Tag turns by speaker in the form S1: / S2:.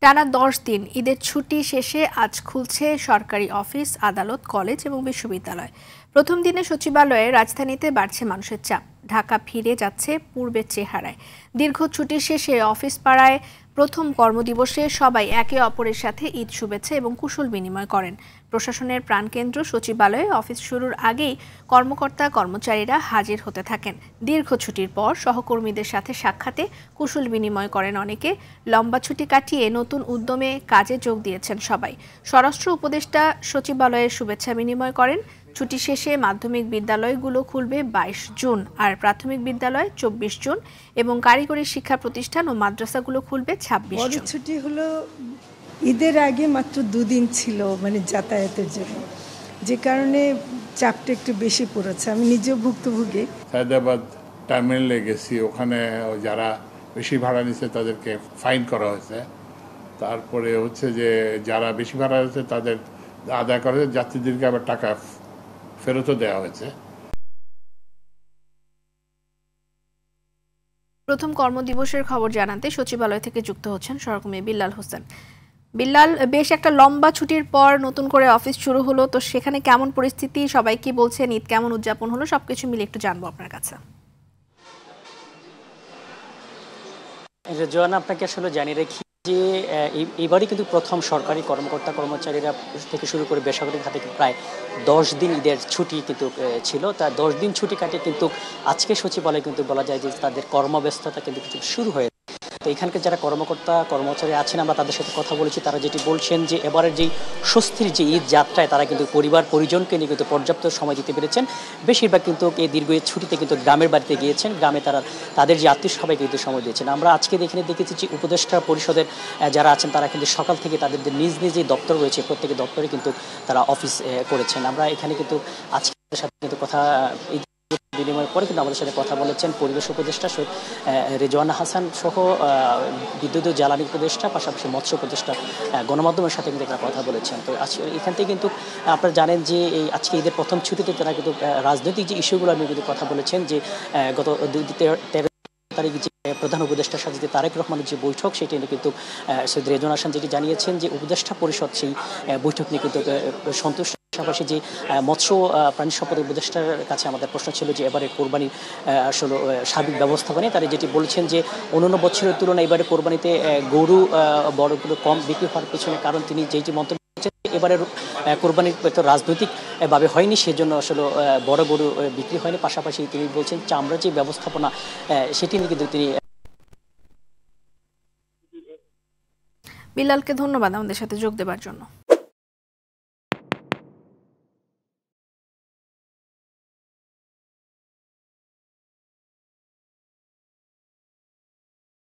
S1: টানা ১০ দিন ঈদের ছুটি শেষে আজ খুলছে সরকারি অফিস, আদালত, কলেজ এবং বিশ্ববিদ্যালয়। প্রথম দিনে সচিবালয়ে রাজধানীতে বাড়ছে মানুষের চাপ। ঢাকা ফিরে যাচ্ছে পূর্বের চেহারায়। দীর্ঘ ছুটির শেষে অফিস পাড়ায় প্রথম কর্মদিবসে সবাই একে অপরের সাথে ঈদ শুভেচ্ছা এবং কুশল বিনিময় করেন। প্রশাসনের প্রাণকেন্দ্র সচিবালয়ে অফিস শুরুর আগেই কর্মকর্তা কর্মচারীরা হাজির হতে থাকেন। দীর্ঘ ছুটির পর সহকর্মীদের সাথে সাক্ষাতে কুশল বিনিময় করেন অনেকে। লম্বা ছুটি কাটিয়ে নতুন উদ্যমে কাজে যোগ দিয়েছেন সবাই। স্বরাষ্ট্র উপদেষ্টা সচিবালয়ে শুভেচ্ছা বিনিময় করেন। ছুটি শেষে মাধ্যমিক বিদ্যালয়গুলো খুলবে ২২ জুন, আর প্রাথমিক বিদ্যালয় ২৪ জুন এবং কারিগরি শিক্ষা প্রতিষ্ঠান ও মাদ্রাসাগুলো খুলবে ২৬ জুন।
S2: ছুটি হলো ঈদের আগে মাত্র ২ দিন ছিল, মানে যাতায়াতের জন্য, যে কারণে চাপটা একটু বেশি পড়েছে। আমি নিজেও ভুক্তভোগী।
S3: হায়দ্রাবাদ টার্মিনালে গেছি, ওখানে যারা বেশি ভাড়া নিচ্ছে তাদেরকে ফাইন করা হয়েছে। তারপরে হচ্ছে যে যারা বেশি ভাড়া হয়েছে তাদের আদায় করা হয়েছে, যাত্রীদেরকে আবার টাকা ফেরতও দেওয়া হয়েছে।
S1: প্রথম কর্মদিবসের খবর জানাতে সচিবালয় থেকে যুক্ত হচ্ছেন সহকর্মী বিল্লাল হোসেন। বিল্লাল, বেশ একটা লম্বা ছুটির পর নতুন করে অফিস শুরু হলো, তো সেখানে কেমন পরিস্থিতি, সবাই কি বলছেন, ঈদ কেমন উদযাপন হলো, সবকিছু মিলে একটু জানবো আপনার কাছে।
S4: রেজওয়ানা, আপনাকে আসলে জানিয়ে রাখি যে এবারই কিন্তু প্রথম সরকারি কর্মকর্তা কর্মচারীরা থেকে শুরু করে বেসরকারি খাতে প্রায় ১০ দিন ঈদের ছুটি কিন্তু ছিল। তা ১০ দিন ছুটি কাটিয়ে কিন্তু আজকে সচিবালয়ে কিন্তু বলা যায় যে তাদের কর্মব্যস্ততা কিন্তু শুরু হয়েছে। তো এখানকার যারা কর্মকর্তা কর্মচারী আছেন, আমরা তাদের সাথে কথা বলেছি। তারা যেটি বলছেন যে এবারের যেই স্বস্তির যে ঈদ যাত্রায় তারা কিন্তু পরিবার পরিজনকে নিয়ে কিন্তু পর্যাপ্ত সময় দিতে পেরেছেন। বেশিরভাগ কিন্তু এই দীর্ঘ ঈদ ছুটিতে কিন্তু গ্রামের বাড়িতে গিয়েছেন, গ্রামে তারা তাদের যে আত্মীয় সবাই কিন্তু সময় দিয়েছেন। আমরা আজকে এখানে দেখেছি যে উপদেষ্টা পরিষদের যারা আছেন তারা কিন্তু সকাল থেকে তাদের নিজ নিজ যে দপ্তর রয়েছে প্রত্যেকের দপ্তরে কিন্তু তারা অফিস করেছেন। আমরা এখানে কিন্তু আজকে সাথে কিন্তু কথা বিনিময়ের পরে কিন্তু আমাদের সাথে কথা বলেছেন পরিবেশ উপদেষ্টা রেজওয়ানা হাসান সহ বিদ্যুৎ ও জ্বালানি উপদেষ্টা, পাশাপাশি মৎস্য উপদেষ্টা, গণমাধ্যমের সাথে কিন্তু কথা বলেছেন। তো এখান থেকে কিন্তু আপনারা জানেন যে এই আজকে ঈদের প্রথম ছুটিতে তারা কিন্তু রাজনৈতিক যে ইস্যুগুলো নিয়ে কিন্তু কথা বলেছেন। যে গত 13 তারিখ যে প্রধান উপদেষ্টার সাথে তারেক রহমানের যে বৈঠক, সেটি নিয়ে কিন্তু সৈয়দ রেজওয়ানা হাসান যেটি জানিয়েছেন যে উপদেষ্টা পরিষদ সেই বৈঠক নিয়ে কিন্তু সন্তুষ্ট। পাশাপাশি যে মৎস্য প্রাণী সম্পদ উপদেষ্টার কাছে আমাদের প্রশ্ন ছিল যে এবারে কোরবানির আসলে সার্বিক ব্যবস্থাপনায় তারা যেটি বলছেন যে অন্যান্য বছরের তুলনায় এবারে কোরবানিতে গরু বড়গুলো কম বিক্রি হওয়ার পেছনে কারণ তিনি যেই মন্তব্য করছেন এবারে কোরবানির রাজনৈতিক ভাবে হয়নি, সেজন্য আসলে বড় গরু বিক্রি হয়নি। পাশাপাশি তিনি বলছেন চামড়া যে ব্যবস্থাপনা সেটি নিয়ে কিন্তু তিনি।
S1: বিল্লালকে ধন্যবাদ আমাদের সাথে যোগ দেওয়ার জন্য।